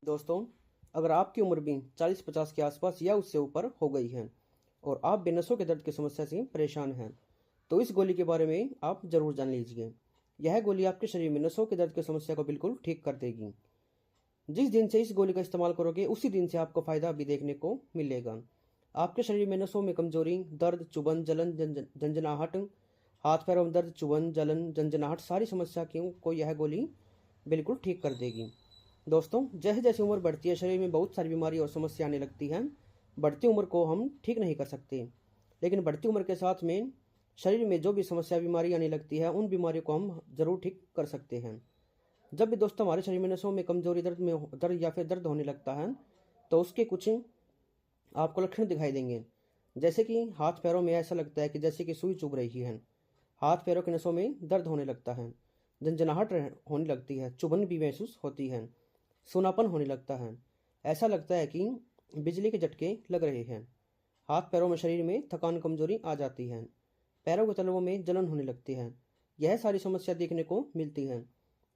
दोस्तों, अगर आपकी उम्र भी 40-50 के आसपास या उससे ऊपर हो गई है और आप बेनसों के दर्द की समस्या से परेशान हैं, तो इस गोली के बारे में आप ज़रूर जान लीजिए। यह गोली आपके शरीर में नसों के दर्द की समस्या को बिल्कुल ठीक कर देगी। जिस दिन से इस गोली का इस्तेमाल करोगे, उसी दिन से आपको फ़ायदा भी देखने को मिलेगा। आपके शरीर में नसों में कमजोरी, दर्द, चुभन, जलन, झंझनाहट, हाथ पैरों में दर्द, चुभन, जलन, झंझनाहट, सारी समस्या को यह गोली बिल्कुल ठीक कर देगी। दोस्तों, जैसे जैसे उम्र बढ़ती है, शरीर में बहुत सारी बीमारी और समस्या आने लगती हैं। बढ़ती उम्र को हम ठीक नहीं कर सकते, लेकिन बढ़ती उम्र के साथ में शरीर में जो भी समस्या बीमारी आने लगती है, उन बीमारियों को हम ज़रूर ठीक कर सकते हैं। जब भी दोस्तों हमारे शरीर में नसों में कमजोरी, दर्द या फिर दर्द होने लगता है, तो उसके कुछ आपको लक्षण दिखाई देंगे। जैसे कि हाथ पैरों में ऐसा लगता है कि जैसे कि सुई चुभ रही है, हाथ पैरों के नसों में दर्द होने लगता है, झंझनाहट होने लगती है, चुभन भी महसूस होती है, सूनापन होने लगता है, ऐसा लगता है कि बिजली के झटके लग रहे हैं, हाथ पैरों में शरीर में थकान, कमजोरी आ जाती है, पैरों के तलवों में जलन होने लगती है। यह सारी समस्या देखने को मिलती है।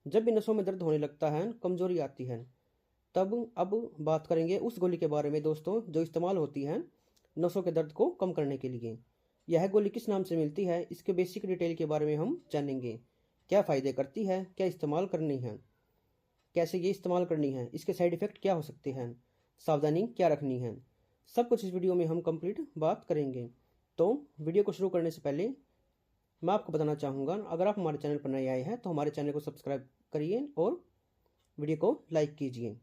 जब भी नसों में दर्द होने लगता है, कमजोरी आती है, तब अब बात करेंगे उस गोली के बारे में दोस्तों, जो इस्तेमाल होती है नसों के दर्द को कम करने के लिए। यह गोली किस नाम से मिलती है, इसके बेसिक डिटेल के बारे में हम जानेंगे। क्या फ़ायदे करती है, क्या इस्तेमाल करनी है, कैसे ये इस्तेमाल करनी है, इसके साइड इफ़ेक्ट क्या हो सकते हैं, सावधानी क्या रखनी है, सब कुछ इस वीडियो में हम कंप्लीट बात करेंगे। तो वीडियो को शुरू करने से पहले मैं आपको बताना चाहूँगा, अगर आप हमारे चैनल पर नए आए हैं तो हमारे चैनल को सब्सक्राइब करिए और वीडियो को लाइक कीजिए।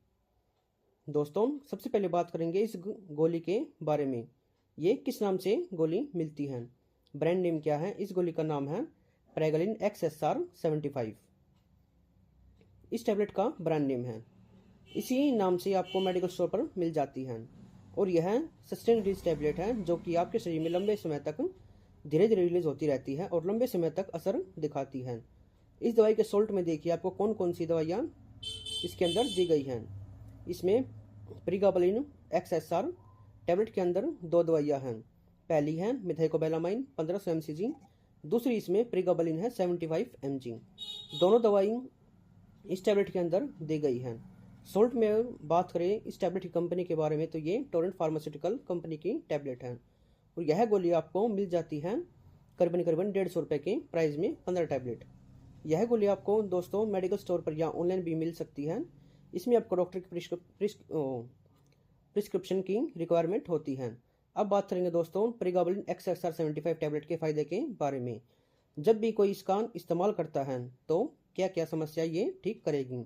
दोस्तों, सबसे पहले बात करेंगे इस गोली के बारे में। ये किस नाम से गोली मिलती है, ब्रांड नेम क्या है। इस गोली का नाम है प्रेगालिन XSR-75। इस टैबलेट का ब्रांड नेम है। इसी नाम से आपको मेडिकल स्टोर पर मिल जाती है और यह सस्टेन रिलीज टैबलेट है, जो कि आपके शरीर में लंबे समय तक धीरे धीरे रिलीज होती रहती है और लंबे समय तक असर दिखाती है। इस दवाई के सोल्ट में देखिए आपको कौन कौन सी दवाइयाँ इसके अंदर दी गई हैं। इसमें प्रीगाबलिन XSR टैबलेट के अंदर 2 दवाइयाँ हैं। पहली है मिथाइकोबैलामाइन 1500 mcg, दूसरी इसमें प्रीगाबलिन है 75 mg। दोनों दवाई इस टैबलेट के अंदर दी गई हैं। सोल्ट में बात करें इस टैबलेट की कंपनी के बारे में, तो ये टोरेंट फार्मास्यूटिकल कंपनी की टैबलेट है और यह गोली आपको मिल जाती है करीबन 150 रुपये के प्राइस में 15 टैबलेट। यह गोली आपको दोस्तों मेडिकल स्टोर पर या ऑनलाइन भी मिल सकती है। इसमें आपको डॉक्टर की प्रिस्क्रिप्शन की रिक्वायरमेंट होती है। अब बात करेंगे दोस्तों प्रीगाबलिन XSR-75 टैबलेट के फ़ायदे के बारे में। जब भी कोई इसका इस्तेमाल करता है तो क्या क्या समस्या ये ठीक करेगी,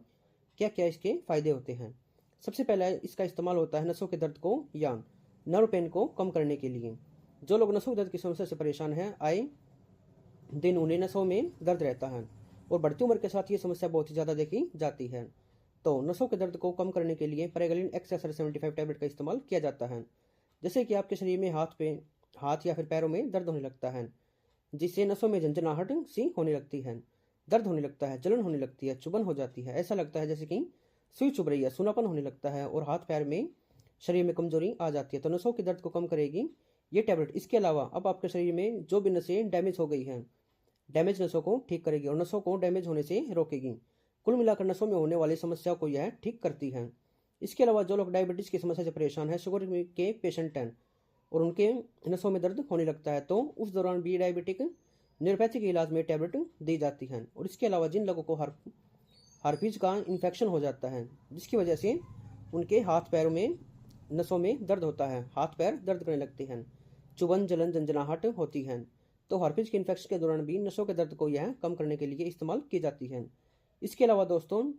क्या क्या इसके फ़ायदे होते हैं। सबसे पहला इसका इस्तेमाल होता है नसों के दर्द को या नर्व पेन को कम करने के लिए। जो लोग नसों के दर्द की समस्या से परेशान हैं, आए दिन उन्हें नसों में दर्द रहता है और बढ़ती उम्र के साथ ये समस्या बहुत ही ज़्यादा देखी जाती है। तो नसों के दर्द को कम करने के लिए प्रेगालिन XSR-75 टैबलेट का इस्तेमाल किया जाता है। जैसे कि आपके शरीर में हाथ या फिर पैरों में दर्द होने लगता है, जिससे नसों में झंझनाहट सी होने लगती है, दर्द होने लगता है, जलन होने लगती है, चुभन हो जाती है, ऐसा लगता है जैसे कि सुई चुभ रही है, सूनापन होने लगता है और हाथ पैर में शरीर में कमजोरी आ जाती है, तो नसों के दर्द को कम करेगी ये टैबलेट। इसके अलावा अब आपके शरीर में जो भी नसें डैमेज हो गई हैं, डैमेज नसों को ठीक करेगी और नसों को डैमेज होने से रोकेगी। कुल मिलाकर नसों में होने वाली समस्या को यह ठीक करती है। इसके अलावा जो लोग डायबिटीज़ की समस्या से परेशान है, शुगर के पेशेंट हैं और उनके नसों में दर्द होने लगता है, तो उस दौरान भी डायबिटिक न्यूरोपैथी के इलाज में टैबलेट दी जाती हैं। और इसके अलावा जिन लोगों को हार्पिज का इन्फेक्शन हो जाता है, जिसकी वजह से उनके हाथ पैरों में नसों में दर्द होता है, हाथ पैर दर्द करने लगते हैं, चुभन, जलन, झंझनाहट होती है, तो हार्पिज के इन्फेक्शन के दौरान भी नसों के दर्द को यह कम करने के लिए इस्तेमाल की जाती है। इसके अलावा दोस्तों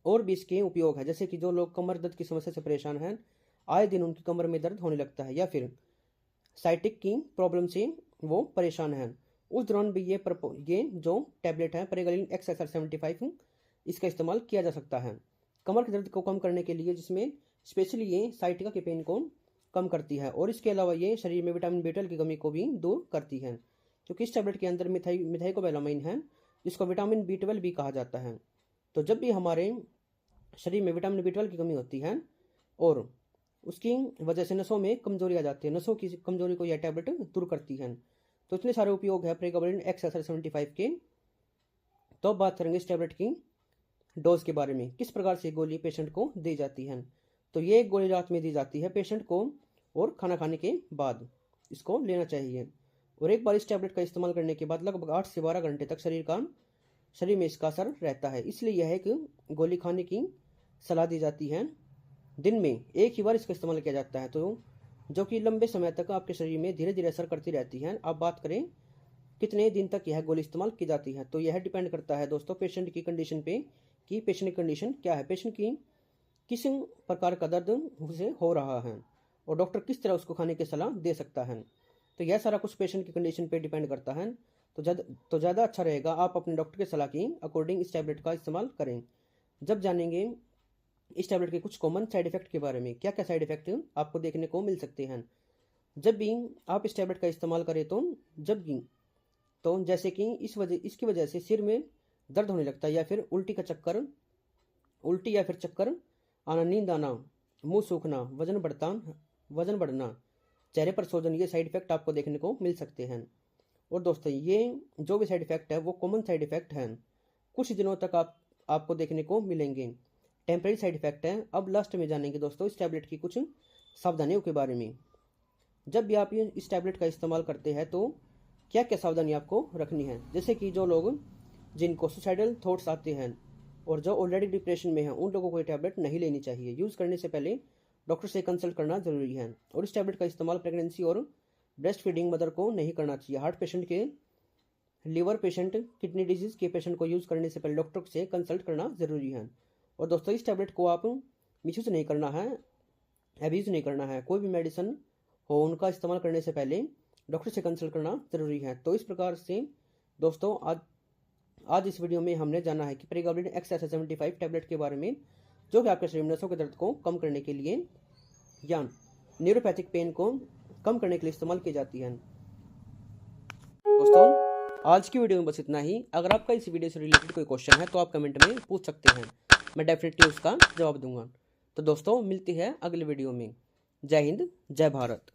और भी इसके उपयोग है, जैसे कि जो लोग कमर दर्द की समस्या से परेशान हैं, आए दिन उनकी कमर में दर्द होने लगता है या फिर साइटिक की प्रॉब्लम से वो परेशान हैं, उस दौरान भी ये जो टैबलेट है प्रेगालिन XSR-75, इसका इस्तेमाल किया जा सकता है कमर के दर्द को कम करने के लिए, जिसमें स्पेशली ये साइटिका के पेन को कम करती है और इसके अलावा ये शरीर में विटामिन B12 की कमी को भी दूर करती है, क्योंकि इस टैबलेट के अंदर मिथाइकोबैलामाइन है, जिसको विटामिन B12 भी कहा जाता है। तो जब भी हमारे शरीर में विटामिन B12 की कमी होती है और उसकी वजह से नसों में कमजोरी आ जाती है, नसों की कमजोरी को यह टैबलेट दूर करती है। तो इतने सारे उपयोग है प्रेगाबलिन XSR-75 के। तो अब बात करेंगे इस टैबलेट की डोज के बारे में, किस प्रकार से गोली पेशेंट को दी जाती है। तो ये एक गोली रात में दी जाती है पेशेंट को और खाना खाने के बाद इसको लेना चाहिए। और एक बार इस टैबलेट का इस्तेमाल करने के बाद लगभग 8 से 12 घंटे तक शरीर में इसका असर रहता है। इसलिए यह एक गोली खाने की सलाह दी जाती है। दिन में एक ही बार इसका इस्तेमाल किया जाता है, तो जो कि लंबे समय तक आपके शरीर में धीरे धीरे असर करती रहती है। अब बात करें कितने दिन तक यह गोली इस्तेमाल की जाती है, तो यह डिपेंड करता है दोस्तों पेशेंट की कंडीशन पे कि पेशेंट की कंडीशन क्या है, पेशेंट की किस प्रकार का दर्द उसे हो रहा है और डॉक्टर किस तरह उसको खाने की सलाह दे सकता है। तो यह सारा कुछ पेशेंट की कंडीशन पे डिपेंड करता है। तो ज़्यादा अच्छा रहेगा आप अपने डॉक्टर की सलाह की अकॉर्डिंग इस टैबलेट का इस्तेमाल करें। जब जानेंगे इस टैबलेट के कुछ कॉमन साइड इफेक्ट के बारे में, क्या क्या साइड इफेक्ट आपको देखने को मिल सकते हैं जब भी आप इस टैबलेट का इस्तेमाल करें। तो जैसे कि इसकी वजह से सिर में दर्द होने लगता है, या फिर उल्टी या फिर चक्कर आना, नींद आना, मुंह सूखना, वजन बढ़ना, चेहरे पर सूजन, ये साइड इफेक्ट आपको देखने को मिल सकते हैं। और दोस्तों ये जो भी साइड इफेक्ट है वो कॉमन साइड इफेक्ट हैं, कुछ दिनों तक आपको देखने को मिलेंगे, टेम्परेरी साइड इफेक्ट है। अब लास्ट में जानेंगे दोस्तों इस टैबलेट की कुछ सावधानियों के बारे में। जब भी आप इस टैबलेट का इस्तेमाल करते हैं तो क्या क्या सावधानी आपको रखनी है। जैसे कि जो लोग जिनको सुसाइडल थॉट्स आते हैं और जो ऑलरेडी डिप्रेशन में हैं, उन लोगों को ये टैबलेट नहीं लेनी चाहिए। यूज़ करने से पहले डॉक्टर से कंसल्ट करना जरूरी है। और इस टैबलेट का इस्तेमाल प्रेगनेंसी और ब्रेस्ट फीडिंग मदर को नहीं करना चाहिए। हार्ट पेशेंट के, लिवर पेशेंट, किडनी डिजीज के पेशेंट को यूज़ करने से पहले डॉक्टर से कंसल्ट करना जरूरी है। और दोस्तों इस टैबलेट को आप मिसयूज नहीं करना है, एब्यूज नहीं करना है। कोई भी मेडिसिन हो उनका इस्तेमाल करने से पहले डॉक्टर से कंसल्ट करना जरूरी है। तो इस प्रकार से दोस्तों आज इस वीडियो में हमने जाना है कि प्रेगाब्लिन XSS75 टैबलेट के बारे में, जो कि आपके शरीर में नसों के दर्द को कम करने के लिए या न्यूरोपैथिक पेन को कम करने के लिए इस्तेमाल की जाती है। दोस्तों आज की वीडियो में बस इतना ही। अगर आपका इस वीडियो से रिलेटेड कोई क्वेश्चन है तो आप कमेंट में पूछ सकते हैं, मैं डेफिनेटली उसका जवाब दूंगा। तो दोस्तों मिलती है अगले वीडियो में। जय हिंद, जय भारत।